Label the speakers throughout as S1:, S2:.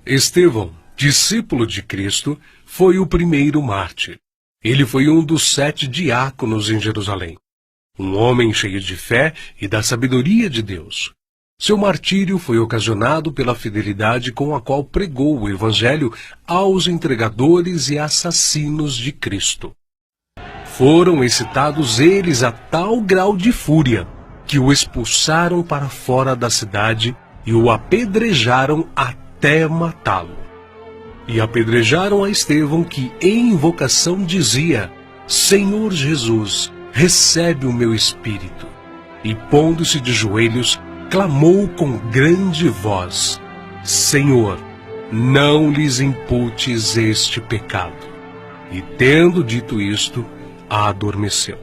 S1: Estevão, discípulo de Cristo, foi o primeiro mártir. Ele foi um dos 7 diáconos em Jerusalém. Um homem cheio de fé e da sabedoria de Deus. Seu martírio foi ocasionado pela fidelidade com a qual pregou o Evangelho aos entregadores e assassinos de Cristo. Foram excitados eles a tal grau de fúria que o expulsaram para fora da cidade e o apedrejaram até matá-lo. E apedrejaram a Estevão, que em invocação dizia: Senhor Jesus, recebe o meu espírito. E pondo-se de joelhos, clamou com grande voz: Senhor, não lhes imputes este pecado. E tendo dito isto, adormeceu.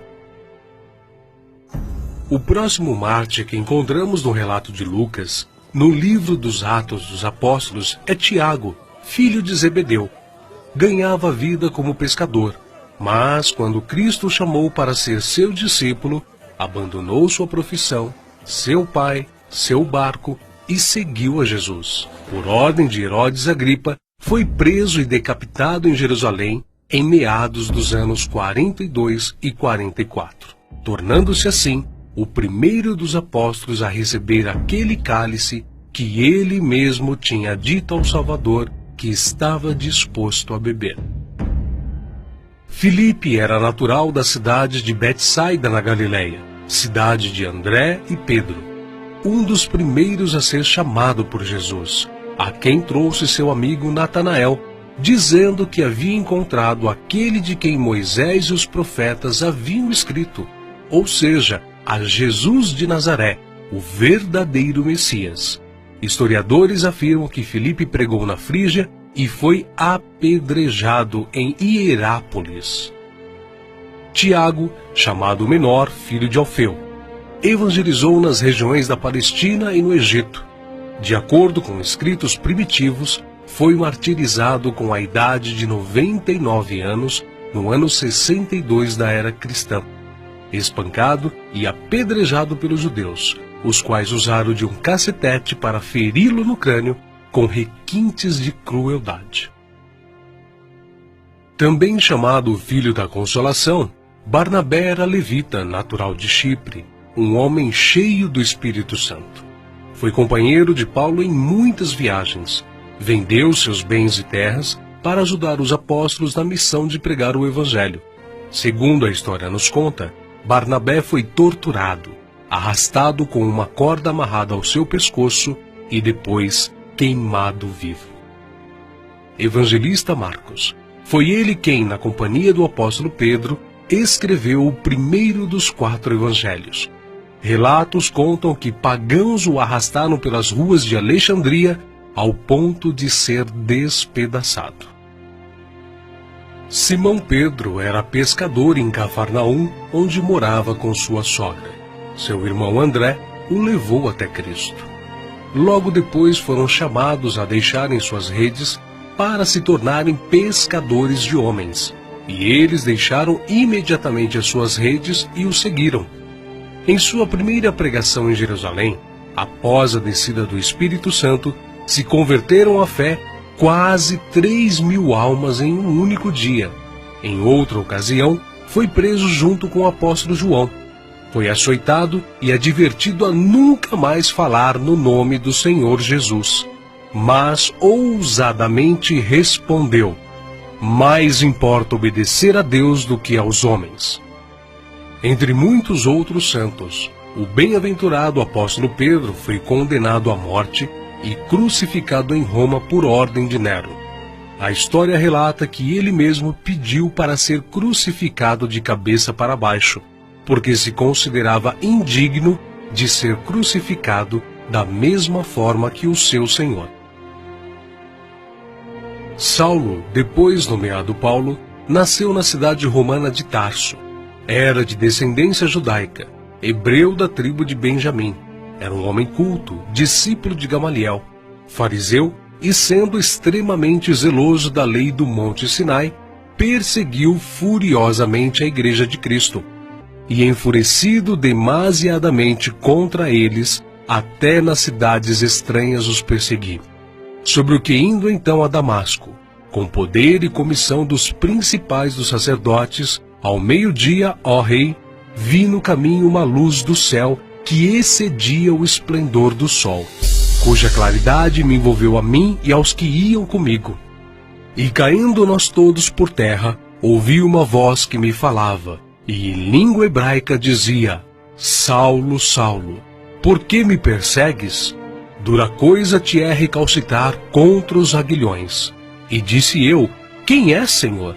S1: O próximo mártir que encontramos no relato de Lucas, no livro dos Atos dos Apóstolos, é Tiago, filho de Zebedeu. Ganhava vida como pescador, mas quando Cristo o chamou para ser seu discípulo, abandonou sua profissão, seu pai, seu barco e seguiu a Jesus. Por ordem de Herodes Agripa, foi preso e decapitado em Jerusalém em meados dos anos 42 e 44, tornando-se assim o primeiro dos apóstolos a receber aquele cálice que ele mesmo tinha dito ao Salvador que estava disposto a beber. Filipe era natural da cidade de Betsaida, na Galileia, cidade de André e Pedro, um dos primeiros a ser chamado por Jesus, a quem trouxe seu amigo Natanael, dizendo que havia encontrado aquele de quem Moisés e os profetas haviam escrito, ou seja, a Jesus de Nazaré, o verdadeiro Messias. Historiadores afirmam que Filipe pregou na Frígia e foi apedrejado em Hierápolis. Tiago, chamado Menor, filho de Alfeu, evangelizou nas regiões da Palestina e no Egito. De acordo com escritos primitivos, foi martirizado com a idade de 99 anos, no ano 62 da era cristã, espancado e apedrejado pelos judeus, os quais usaram de um cacetete para feri-lo no crânio com requintes de crueldade. Também chamado Filho da Consolação, Barnabé era levita, natural de Chipre, um homem cheio do Espírito Santo. Foi companheiro de Paulo em muitas viagens. Vendeu seus bens e terras para ajudar os apóstolos na missão de pregar o Evangelho. Segundo a história nos conta, Barnabé foi torturado, arrastado com uma corda amarrada ao seu pescoço e depois queimado vivo. Evangelista Marcos. Foi ele quem, na companhia do apóstolo Pedro, escreveu o primeiro dos 4 evangelhos. Relatos contam que pagãos o arrastaram pelas ruas de Alexandria ao ponto de ser despedaçado. Simão Pedro era pescador em Cafarnaum, onde morava com sua sogra. Seu irmão André o levou até Cristo. Logo depois foram chamados a deixarem suas redes para se tornarem pescadores de homens. E eles deixaram imediatamente as suas redes e o seguiram. Em sua primeira pregação em Jerusalém, após a descida do Espírito Santo, se converteram à fé quase 3.000 almas em um único dia. Em outra ocasião, foi preso junto com o apóstolo João. Foi açoitado e advertido a nunca mais falar no nome do Senhor Jesus. Mas ousadamente respondeu: mais importa obedecer a Deus do que aos homens. Entre muitos outros santos, o bem-aventurado apóstolo Pedro foi condenado à morte e crucificado em Roma por ordem de Nero. A história relata que ele mesmo pediu para ser crucificado de cabeça para baixo, porque se considerava indigno de ser crucificado da mesma forma que o seu Senhor. Saulo, depois nomeado Paulo, nasceu na cidade romana de Tarso. Era de descendência judaica, hebreu da tribo de Benjamim. Era um homem culto, discípulo de Gamaliel, fariseu e, sendo extremamente zeloso da lei do Monte Sinai, perseguiu furiosamente a Igreja de Cristo e, enfurecido demasiadamente contra eles, até nas cidades estranhas os perseguiu. sobre o que indo então a Damasco, com poder e comissão dos principais dos sacerdotes, ao meio-dia, ó rei, vi no caminho uma luz do céu que excedia o esplendor do sol, cuja claridade me envolveu a mim e aos que iam comigo. E caindo nós todos por terra, ouvi uma voz que me falava, e em língua hebraica dizia: Saulo, Saulo, por que me persegues? Dura coisa te é recalcitrar contra os aguilhões. E disse eu: Quem é, Senhor?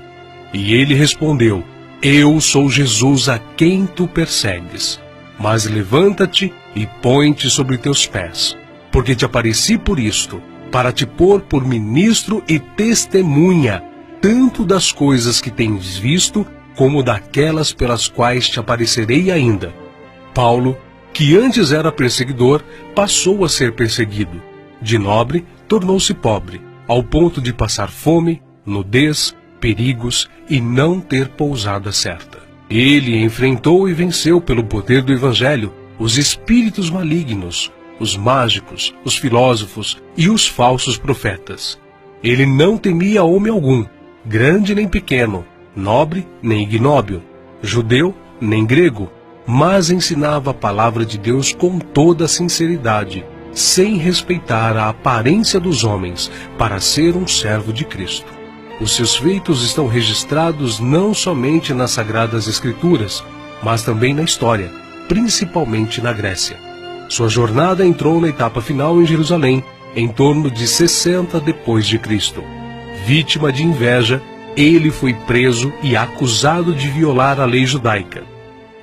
S1: E ele respondeu: Eu sou Jesus a quem tu persegues. Mas levanta-te e põe-te sobre teus pés, porque te apareci por isto, para te pôr por ministro e testemunha, tanto das coisas que tens visto, como daquelas pelas quais te aparecerei ainda. Paulo, que antes era perseguidor, passou a ser perseguido. De nobre, tornou-se pobre, ao ponto de passar fome, nudez, perigos e não ter pousada certa. Ele enfrentou e venceu pelo poder do Evangelho os espíritos malignos, os mágicos, os filósofos e os falsos profetas. Ele não temia homem algum, grande nem pequeno, nobre nem ignóbil, judeu nem grego, mas ensinava a palavra de Deus com toda a sinceridade, sem respeitar a aparência dos homens, para ser um servo de Cristo. Os seus feitos estão registrados não somente nas Sagradas Escrituras, mas também na história, principalmente na Grécia. Sua jornada entrou na etapa final em Jerusalém, em torno de 60 depois de Cristo. Vítima de inveja, ele foi preso e acusado de violar a lei judaica.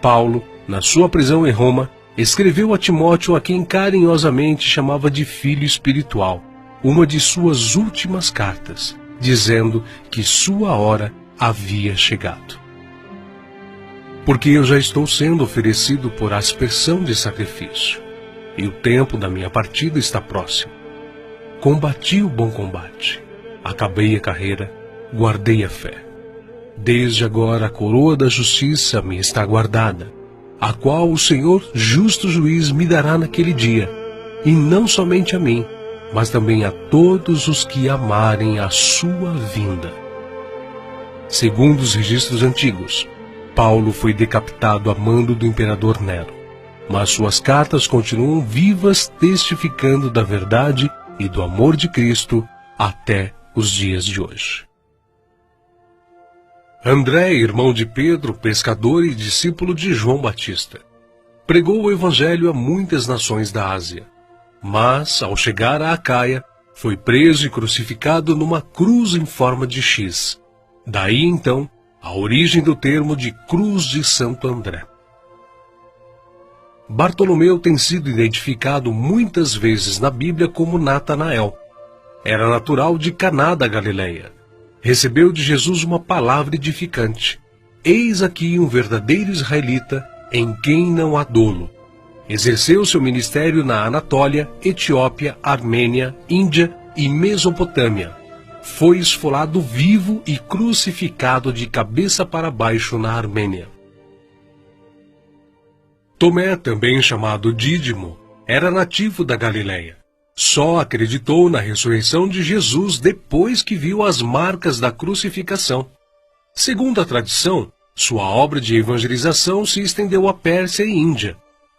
S1: Paulo, na sua prisão em Roma, escreveu a Timóteo, a quem carinhosamente chamava de filho espiritual, uma de suas últimas cartas, dizendo que sua hora havia chegado. Porque eu já estou sendo oferecido por aspersão de sacrifício, e o tempo da minha partida está próximo. Combati o bom combate, acabei a carreira, guardei a fé. Desde agora a coroa da justiça me está guardada, a qual o Senhor, justo juiz, me dará naquele dia, e não somente a mim, mas também a todos os que amarem a sua vinda. Segundo os registros antigos, Paulo foi decapitado a mando do imperador Nero, mas suas cartas continuam vivas, testificando da verdade e do amor de Cristo até os dias de hoje. André, irmão de Pedro, pescador e discípulo de João Batista, pregou o evangelho a muitas nações da Ásia, mas, ao chegar a Acaia, foi preso e crucificado numa cruz em forma de X. Daí, então, a origem do termo de Cruz de Santo André. Bartolomeu tem sido identificado muitas vezes na Bíblia como Natanael. Era natural de Caná da Galileia. Recebeu de Jesus uma palavra edificante. Eis aqui um verdadeiro israelita, em quem não há dolo. Exerceu seu ministério na Anatólia, Etiópia, Armênia, Índia e Mesopotâmia. Foi esfolado vivo e crucificado de cabeça para baixo na Armênia. Tomé, também chamado Dídimo, era nativo da Galileia. Só acreditou na ressurreição de Jesus depois que viu as marcas da crucificação. Segundo a tradição, sua obra de evangelização se estendeu à Pérsia e Índia.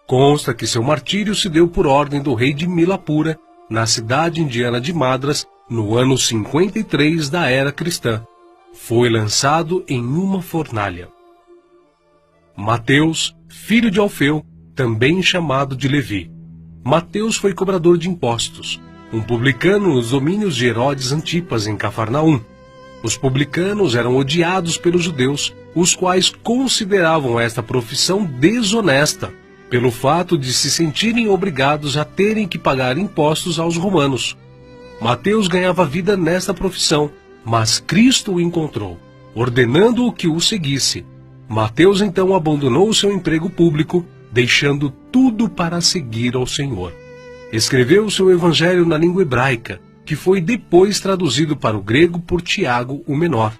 S1: Consta que seu martírio se deu por ordem do rei de Milapura, na cidade indiana de Madras, no ano 53 da era cristã. Foi lançado em uma fornalha. Mateus, filho de Alfeu, também chamado de Levi. Mateus foi cobrador de impostos, um publicano nos domínios de Herodes Antipas, em Cafarnaum. Os publicanos eram odiados pelos judeus, os quais consideravam esta profissão desonesta, pelo fato de se sentirem obrigados a terem que pagar impostos aos romanos. Mateus ganhava vida nesta profissão, mas Cristo o encontrou, ordenando-o que o seguisse. Mateus então abandonou seu emprego público, deixando tudo para seguir ao Senhor. Escreveu seu evangelho na língua hebraica, que foi depois traduzido para o grego por Tiago, o menor.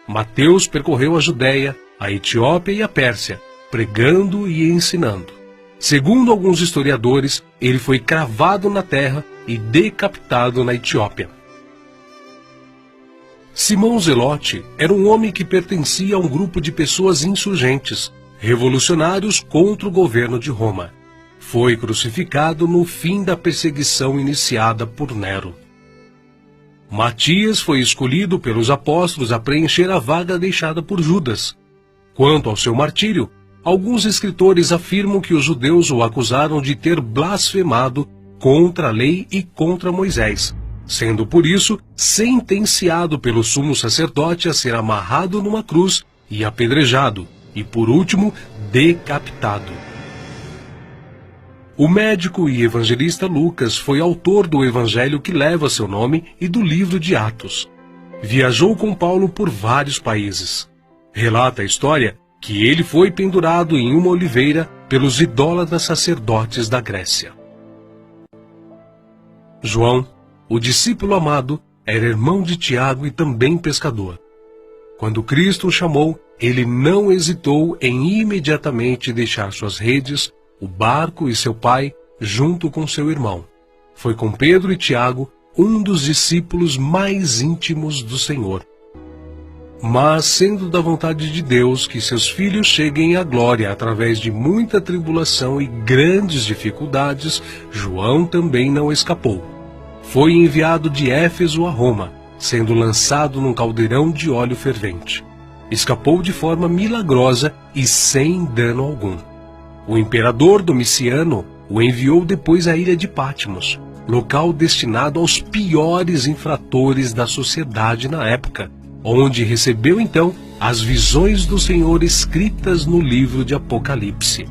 S1: Mateus percorreu a Judéia, a Etiópia e a Pérsia, pregando e ensinando. Segundo alguns historiadores, ele foi cravado na terra e decapitado na Etiópia. Simão Zelote era um homem que pertencia a um grupo de pessoas insurgentes, revolucionários contra o governo de Roma. Foi crucificado no fim da perseguição iniciada por Nero. Matias foi escolhido pelos apóstolos a preencher a vaga deixada por Judas. Quanto ao seu martírio, alguns escritores afirmam que os judeus o acusaram de ter blasfemado contra a lei e contra Moisés, sendo por isso sentenciado pelo sumo sacerdote a ser amarrado numa cruz e apedrejado, e por último, decapitado. O médico e evangelista Lucas foi autor do evangelho que leva seu nome e do livro de Atos. Viajou com Paulo por vários países. Relata a história que ele foi pendurado em uma oliveira pelos idólatras sacerdotes da Grécia. João, o discípulo amado, era irmão de Tiago e também pescador. Quando Cristo o chamou, ele não hesitou em imediatamente deixar suas redes, o barco e seu pai, junto com seu irmão. Foi com Pedro e Tiago, um dos discípulos mais íntimos do Senhor. Mas, sendo da vontade de Deus que seus filhos cheguem à glória através de muita tribulação e grandes dificuldades, João também não escapou. Foi enviado de Éfeso a Roma, sendo lançado num caldeirão de óleo fervente. Escapou de forma milagrosa e sem dano algum. O imperador Domiciano o enviou depois à ilha de Patmos, local destinado aos piores infratores da sociedade na época, onde recebeu então as visões do Senhor escritas no livro de Apocalipse.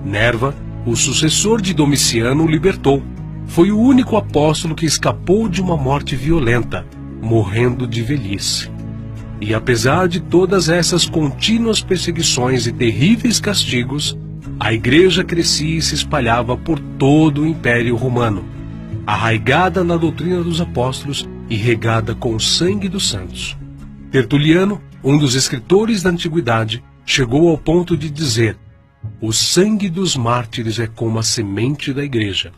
S1: Nerva, o sucessor de Domiciano, o libertou. Foi o único apóstolo que escapou de uma morte violenta, morrendo de velhice. E apesar de todas essas contínuas perseguições e terríveis castigos, a igreja crescia e se espalhava por todo o Império Romano, arraigada na doutrina dos apóstolos e regada com o sangue dos santos. Tertuliano, um dos escritores da antiguidade, chegou ao ponto de dizer: "O sangue dos mártires é como a semente da igreja."